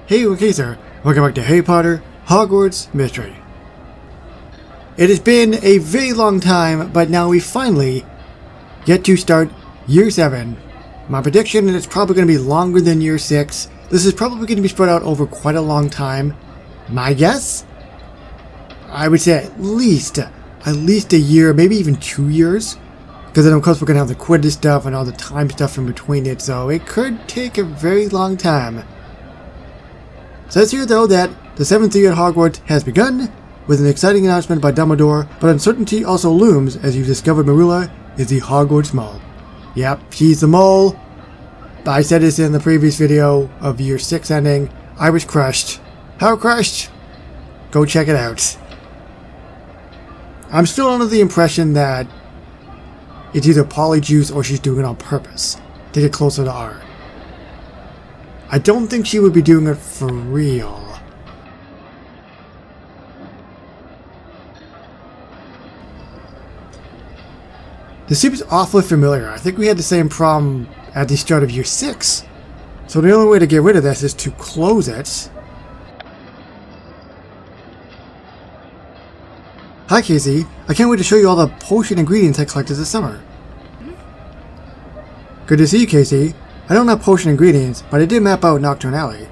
Hey, okay sir, welcome back to Harry Potter Hogwarts Mystery. It has been a very long time, but now we finally get to start Year 7. My prediction is it's probably going to be longer than Year 6. This is probably going to be spread out over quite a long time. My guess? I would say at least a year, maybe even 2 years. Because then of course we're going to have the Quidditch stuff and all the time stuff in between it, so it could take a very long time. It says here though that the 7th year at Hogwarts has begun, with an exciting announcement by Dumbledore, but uncertainty also looms as you've discovered Merula is the Hogwarts mole. Yep, she's the mole. I said this in the previous video of Year 6 ending. I was crushed. How crushed? Go check it out. I'm still under the impression that it's either Polyjuice or she's doing it on purpose to get closer to R. I don't think she would be doing it for real. This seems awfully familiar. I think we had the same problem at the start of Year 6. So the only way to get rid of this is to close it. Hi Casey, I can't wait to show you all the potion ingredients I collected this summer. Good to see you, Casey. I don't have potion ingredients, but I did map out Nocturne Alley.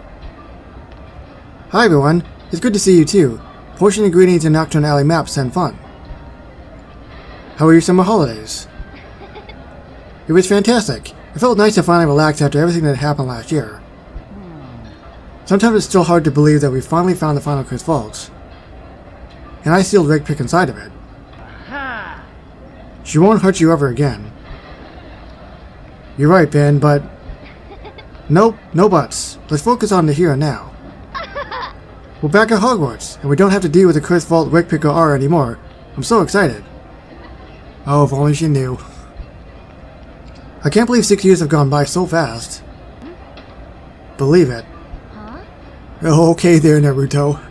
Hi everyone, it's good to see you too. Potion ingredients and Nocturne Alley maps sound fun. How were your summer holidays? It was fantastic. It felt nice to finally relax after everything that happened last year. Sometimes it's still hard to believe that we finally found the final Cursed Vault. And I sealed Rig Pick inside of it. She won't hurt you ever again. You're right, Ben, but... Nope, no buts. Let's focus on the here and now. We're back at Hogwarts, and we don't have to deal with the Cursed Vault, Rig Pick, or R anymore. I'm so excited. Oh, if only she knew. I can't believe 6 years have gone by so fast. Believe it. Oh, okay there, Naruto.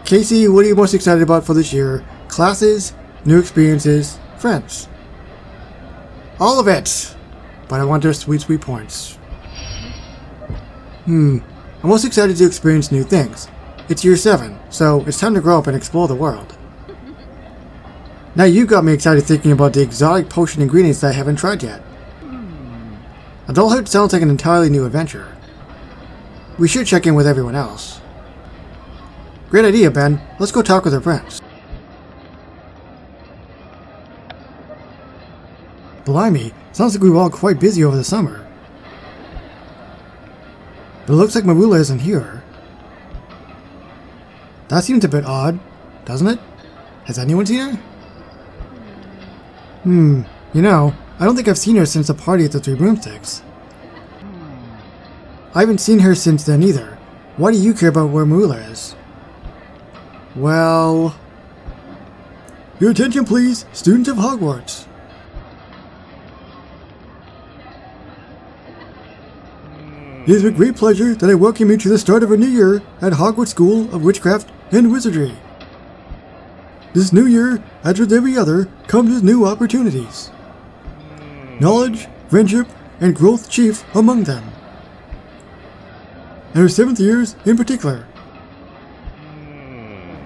Casey, what are you most excited about for this year? Classes, new experiences, friends? All of it! But I want their sweet, sweet points. I'm most excited to experience new things. It's Year 7, so it's time to grow up and explore the world. Now you got me excited thinking about the exotic potion ingredients that I haven't tried yet. Adulthood sounds like an entirely new adventure. We should check in with everyone else. Great idea, Ben. Let's go talk with our friends. Blimey, sounds like we were all quite busy over the summer. But it looks like Merula isn't here. That seems a bit odd, doesn't it? Has anyone seen her? You know, I don't think I've seen her since the party at the Three Broomsticks. I haven't seen her since then either. Why do you care about where Merula is? Well... Your attention please, students of Hogwarts. It is with great pleasure that I welcome you to the start of a new year at Hogwarts School of Witchcraft and Wizardry. This new year, as with every other, comes with new opportunities. Knowledge, friendship, and growth chief among them. And our 7th years in particular.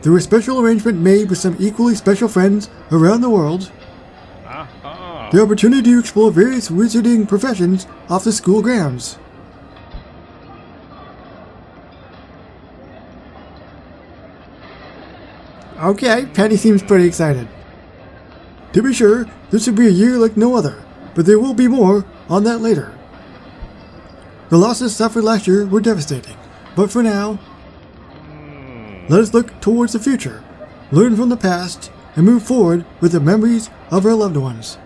Through a special arrangement made with some equally special friends around the world, the opportunity to explore various wizarding professions off the school grounds. Okay, Patty seems pretty excited. To be sure, this will be a year like no other, but there will be more on that later. The losses suffered last year were devastating, but for now, let us look towards the future, learn from the past, and move forward with the memories of our loved ones.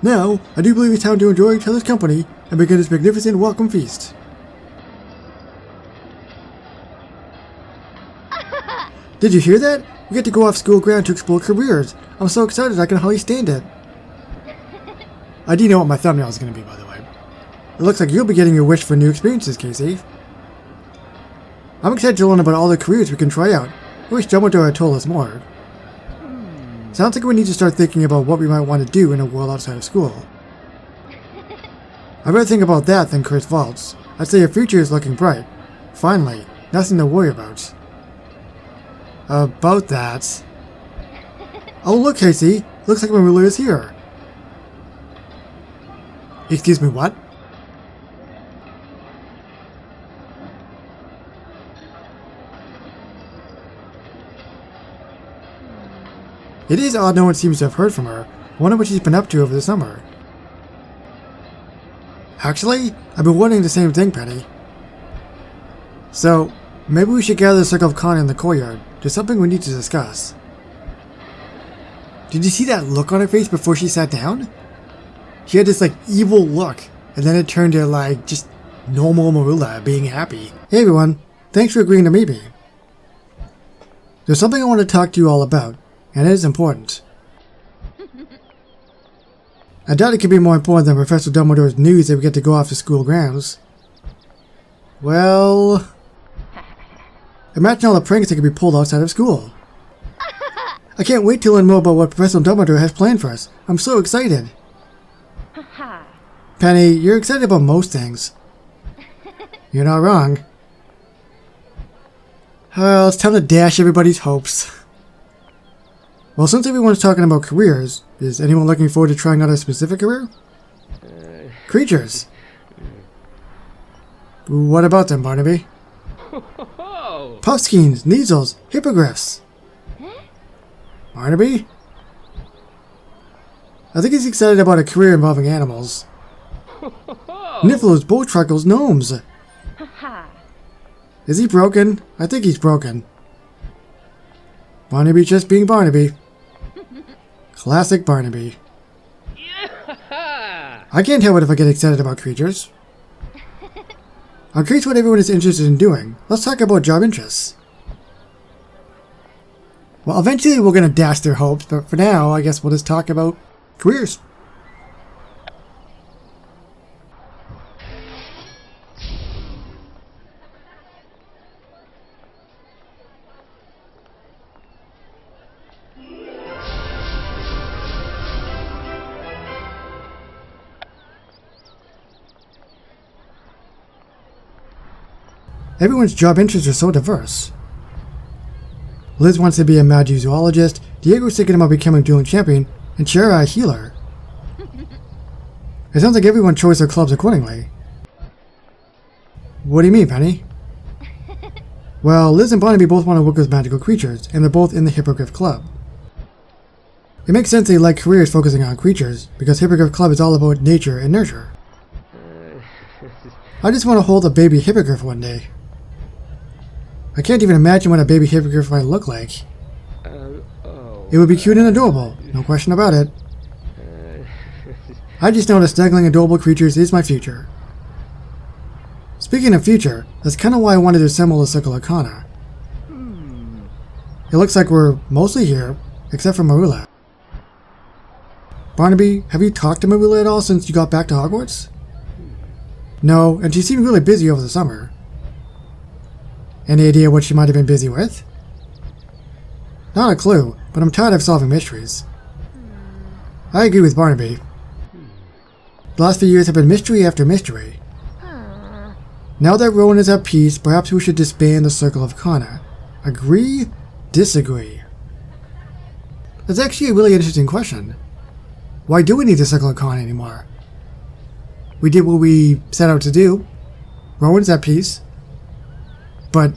Now, I do believe it's time to enjoy each other's company and begin this magnificent welcome feast. Did you hear that? We get to go off school ground to explore careers. I'm so excited I can hardly stand it. I do know what my thumbnail is going to be, by the way. It looks like you'll be getting your wish for new experiences, Casey. I'm excited to learn about all the careers we can try out. I wish Dumbledore had told us more. Sounds like we need to start thinking about what we might want to do in a world outside of school. I'd rather think about that than Cursed Vaults. I'd say your future is looking bright. Finally, nothing to worry about. About that... Oh look, Casey! Looks like Merula is here! Excuse me, what? It is odd no one seems to have heard from her. I wonder what she's been up to over the summer. Actually, I've been wondering the same thing, Penny. So, maybe we should gather the Circle of Con in the courtyard. There's something we need to discuss. Did you see that look on her face before she sat down? She had this like evil look, and then it turned to like just normal Merula being happy. Hey everyone, thanks for agreeing to meet me. There's something I want to talk to you all about, and it is important. I doubt it could be more important than Professor Dumbledore's news that we get to go off to school grounds. Well... Imagine all the pranks that could be pulled outside of school. I can't wait to learn more about what Professor Dumbledore has planned for us. I'm so excited. Penny, you're excited about most things. You're not wrong. Well, it's time to dash everybody's hopes. Well, since everyone's talking about careers, is anyone looking forward to trying out a specific career? Creatures. What about them, Barnaby? Puffskeins, Neasels, Hippogriffs. Barnaby? I think he's excited about a career involving animals. Nifflers, Bulltruckles, Gnomes. Is he broken? I think he's broken. Barnaby just being Barnaby. Classic Barnaby. I can't help it if I get excited about creatures. I'm curious what everyone is interested in doing. Let's talk about job interests. Well, eventually we're going to dash their hopes, but for now, I guess we'll just talk about careers. Everyone's job interests are so diverse. Liz wants to be a magic zoologist, Diego's thinking about becoming a dueling champion, and Shara a healer. It sounds like everyone chose their clubs accordingly. What do you mean, Penny? Well, Liz and Barnaby both want to work with magical creatures, and they're both in the Hippogriff Club. It makes sense they like careers focusing on creatures, because Hippogriff Club is all about nature and nurture. I just want to hold a baby hippogriff one day. I can't even imagine what a baby hippogriff might look like. It would be cute and adorable, no question about it. I just know that snuggling adorable creatures is my future. Speaking of future, that's kind of why I wanted to assemble the Circle of Kana. It looks like we're mostly here, except for Merula. Barnaby, have you talked to Merula at all since you got back to Hogwarts? No, and she seemed really busy over the summer. Any idea what she might have been busy with? Not a clue, but I'm tired of solving mysteries. I agree with Barnaby. The last few years have been mystery after mystery. Now that Rowan is at peace, perhaps we should disband the Circle of Kana. Agree? Disagree? That's actually a really interesting question. Why do we need the Circle of Kana anymore? We did what we set out to do. Rowan's at peace. But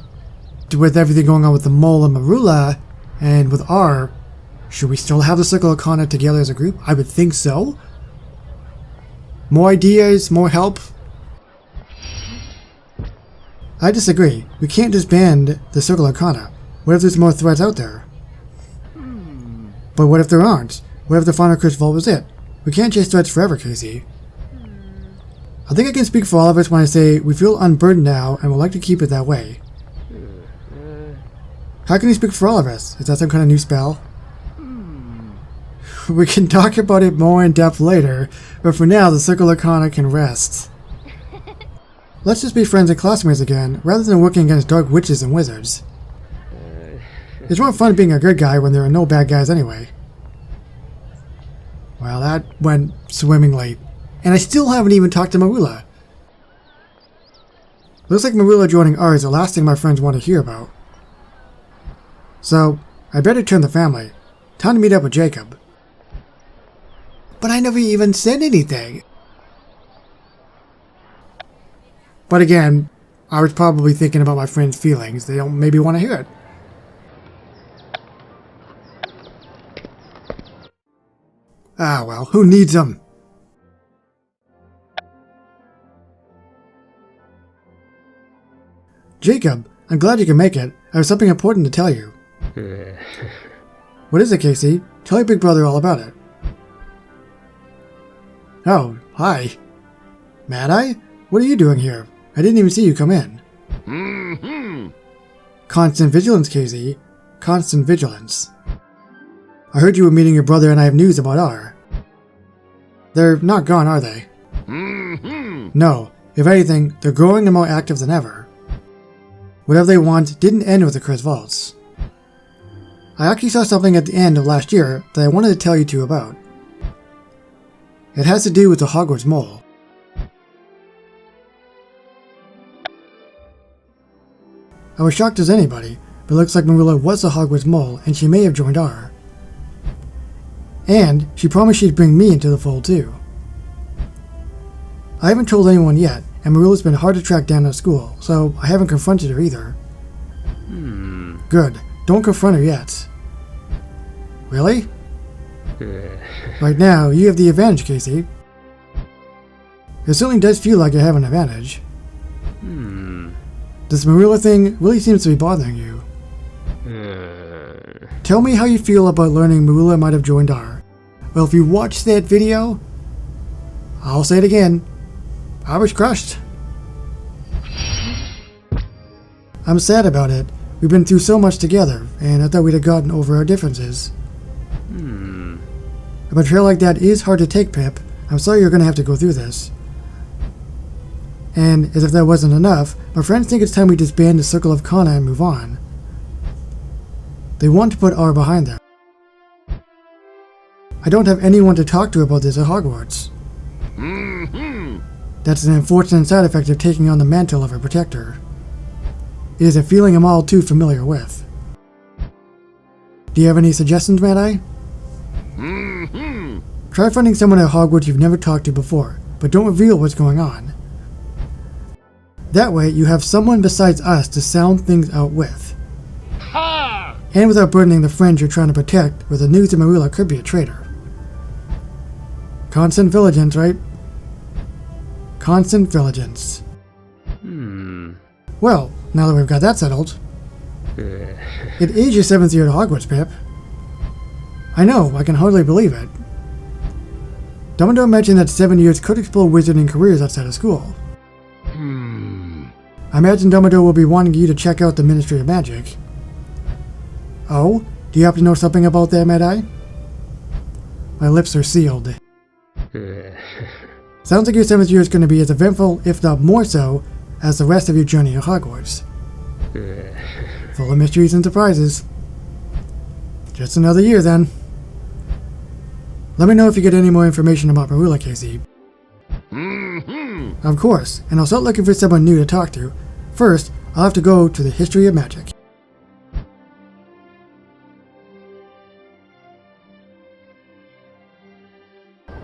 with everything going on with the Mole and Merula, and with R, should we still have the Circle of Kana together as a group? I would think so. More ideas, more help? I disagree. We can't disband the Circle of Kana. What if there's more threats out there? But what if there aren't? What if the final crystal was it? We can't chase threats forever, Casey. I think I can speak for all of us when I say we feel unburdened now and would like to keep it that way. How can you speak for all of us? Is that some kind of new spell? We can talk about it more in depth later, but for now the Circle of Kana can rest. Let's just be friends and classmates again, rather than working against dark witches and wizards. It's more fun being a good guy when there are no bad guys anyway. Well, that went swimmingly. And I still haven't even talked to Merula. Looks like Merula joining R is the last thing my friends want to hear about. So, I better turn the family. Time to meet up with Jacob. But I never even said anything. But again, I was probably thinking about my friends' feelings. They don't maybe want to hear it. Ah well, who needs them? Jacob, I'm glad you can make it. I have something important to tell you. What is it, Casey? Tell your big brother all about it. Oh, hi. Mad Eye? What are you doing here? I didn't even see you come in. Constant vigilance, Casey. Constant vigilance. I heard you were meeting your brother and I have news about R. They're not gone, are they? No. If anything, they're growing and more active than ever. Whatever they want didn't end with the Chris Vaults. I actually saw something at the end of last year that I wanted to tell you two about. It has to do with the Hogwarts mole. I was shocked as anybody, but it looks like Merula was the Hogwarts mole and she may have joined R. And she promised she'd bring me into the fold too. I haven't told anyone yet, and Merula's been hard to track down at school, so I haven't confronted her either. Good. Don't confront her yet. Really? Right now, you have the advantage, Casey. It certainly does feel like you have an advantage. This Merula thing really seems to be bothering you. Tell me how you feel about learning Merula might have joined R. Well, if you watched that video, I'll say it again. I was crushed. I'm sad about it. We've been through so much together, and I thought we'd have gotten over our differences. A betrayal like that is hard to take, Pip. I'm sorry you're going to have to go through this. And, as if that wasn't enough, my friends think it's time we disband the Circle of Kana and move on. They want to put R behind them. I don't have anyone to talk to about this at Hogwarts. That's an unfortunate side effect of taking on the mantle of a protector. It is a feeling I'm all too familiar with. Do you have any suggestions, Mad Eye? Try finding someone at Hogwarts you've never talked to before, but don't reveal what's going on. That way, you have someone besides us to sound things out with. And without burdening the friends you're trying to protect, where the news of Merula could be a traitor. Constant vigilance, right? Constant vigilance. Well, now that we've got that settled. It is your 7th year at Hogwarts, Pip. I know, I can hardly believe it. Dumbledore mentioned that 7 years could explore wizarding careers outside of school. I imagine Dumbledore will be wanting you to check out the Ministry of Magic. Oh? Do you happen to know something about that, Mad Eye? My lips are sealed. Sounds like your 7th year is going to be as eventful, if not more so, as the rest of your journey at Hogwarts. Full of mysteries and surprises. Just another year, then. Let me know if you get any more information about Merula, Casey. Of course, and I'll start looking for someone new to talk to. First, I'll have to go to the History of Magic.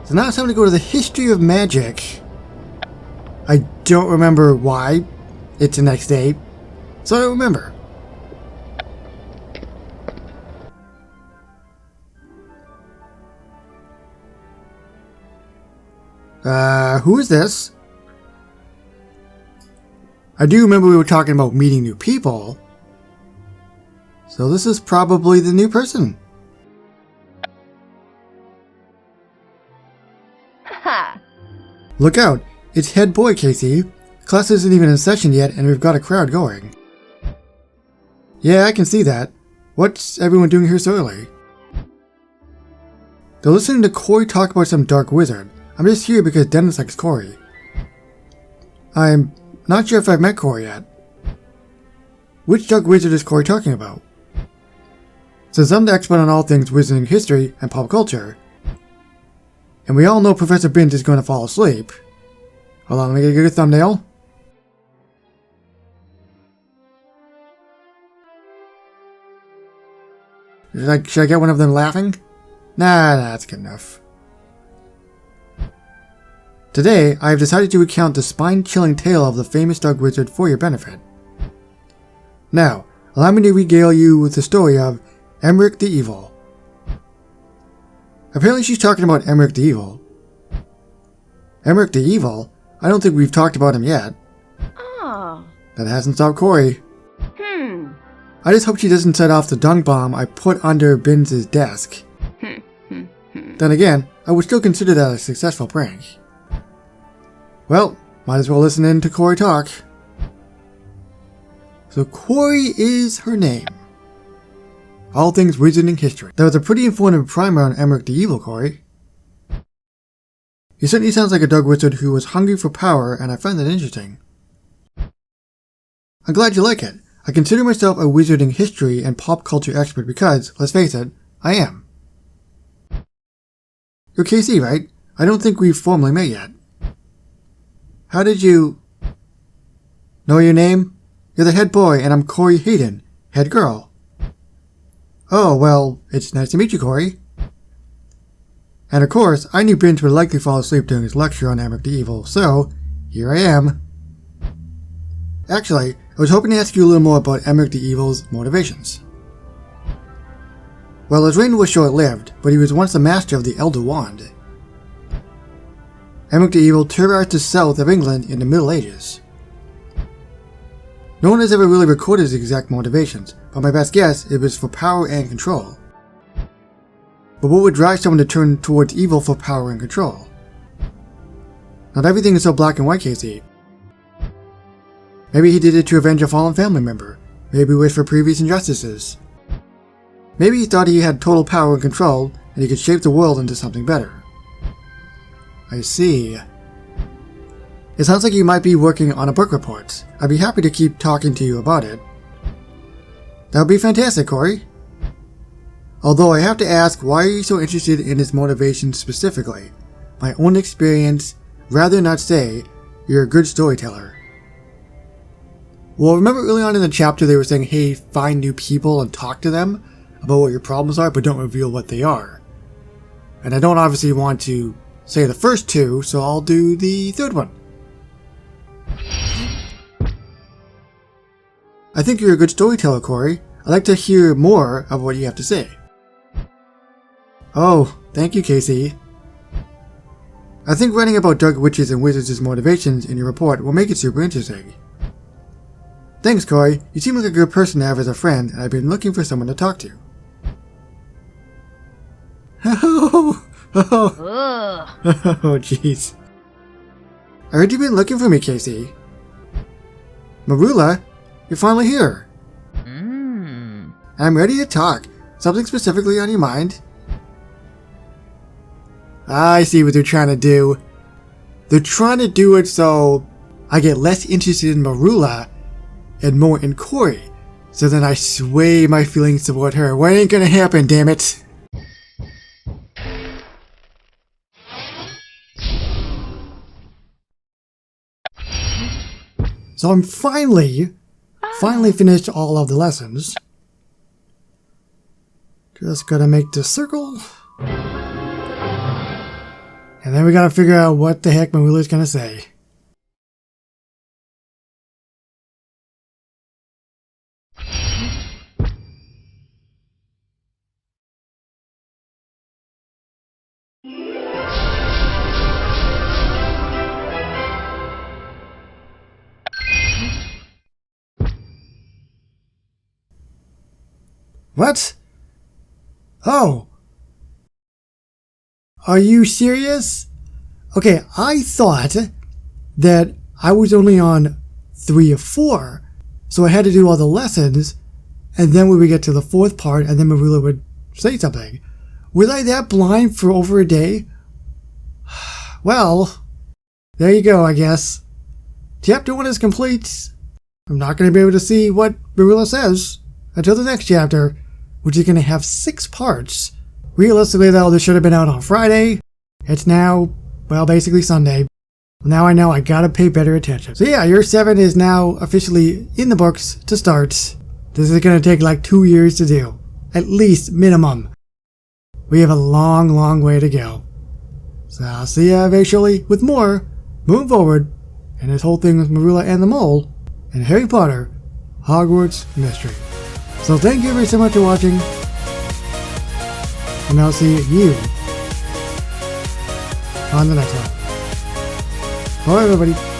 So now it's time to go to the History of Magic. I don't remember why it's the next day, so I don't remember. Who is this? I do remember we were talking about meeting new people. So this is probably the new person. Look out! It's head boy, Casey. Class isn't even in session yet and we've got a crowd going. Yeah, I can see that. What's everyone doing here so early? They're listening to Corey talk about some dark wizard. I'm just here because Dennis likes Corey. I'm not sure if I've met Corey yet. Which dark wizard is Corey talking about? Since I'm the expert on all things wizarding history and pop culture, and we all know Professor Bint is going to fall asleep. Hold on, let me get a good thumbnail. Should I get one of them laughing? Nah, that's good enough. Today, I have decided to recount the spine-chilling tale of the famous dog wizard for your benefit. Now, allow me to regale you with the story of Emmerich the Evil. Apparently she's talking about Emmerich the Evil. Emmerich the Evil? I don't think we've talked about him yet. Oh. That hasn't stopped Corey. I just hope she doesn't set off the dung bomb I put under Binns' desk. Then again, I would still consider that a successful prank. Well, might as well listen in to Corey talk. So Corey is her name. All things wizarding history. That was a pretty informative primer on Emmerich the Evil, Corey. He certainly sounds like a dog wizard who was hungry for power, and I find that interesting. I'm glad you like it. I consider myself a wizarding history and pop culture expert because, let's face it, I am. You're KC, right? I don't think we've formally met yet. How did you... know your name? You're the head boy, and I'm Corey Hayden, head girl. Oh, well, it's nice to meet you, Corey. And of course, I knew Binns would likely fall asleep during his lecture on Emmerich the Evil, so here I am. Actually, I was hoping to ask you a little more about Emmerich the Evil's motivations. Well, his reign was short-lived, but he was once the master of the Elder Wand. Emmerich the Evil terrorized the south of England in the Middle Ages. No one has ever really recorded his exact motivations, but my best guess it was for power and control. But what would drive someone to turn towards evil for power and control? Not everything is so black and white, Casey. Maybe he did it to avenge a fallen family member. Maybe he wished for previous injustices. Maybe he thought he had total power and control, and he could shape the world into something better. I see. It sounds like you might be working on a book report. I'd be happy to keep talking to you about it. That would be fantastic, Corey. Although I have to ask, why are you so interested in his motivations specifically? My own experience, rather not say, you're a good storyteller. Well, remember early on in the chapter they were saying, hey, find new people and talk to them about what your problems are, but don't reveal what they are. And I don't obviously want to say the first two, so I'll do the third one. I think you're a good storyteller, Corey. I'd like to hear more of what you have to say. Oh, thank you, Casey. I think writing about dark witches and wizards' motivations in your report will make it super interesting. Thanks, Corey. You seem like a good person to have as a friend, and I've been looking for someone to talk to. Oh, jeez. I heard you've been looking for me, Casey. Merula, you're finally here. I'm ready to talk. Something specifically on your mind? I see what they're trying to do. They're trying to do it so I get less interested in Merula and more in Corey, so then I sway my feelings toward her. What ain't gonna happen, damn it? So I'm finally finished all of the lessons. Just gotta make the circle. And then we gotta figure out what the heck Merula's gonna say. What? Oh. Are you serious? Okay, I thought that I was only on 3 of 4, so I had to do all the lessons, and then we would get to the 4th part, and then Merula would say something. Was I that blind for over a day? Well, there you go, I guess. Chapter 1 is complete. I'm not going to be able to see what Merula says until the next chapter, which is going to have 6 parts. Realistically, though, this should have been out on Friday. It's now, well, basically Sunday. Now I know I gotta pay better attention. So yeah, year 7 is now officially in the books to start. This is gonna take like 2 years to do. At least minimum. We have a long, long way to go. So I'll see you eventually with more moving forward, and this whole thing with Merula and the Mole, and Harry Potter, Hogwarts Mystery. So thank you very so much for watching, and I'll see you on the next one. Bye everybody.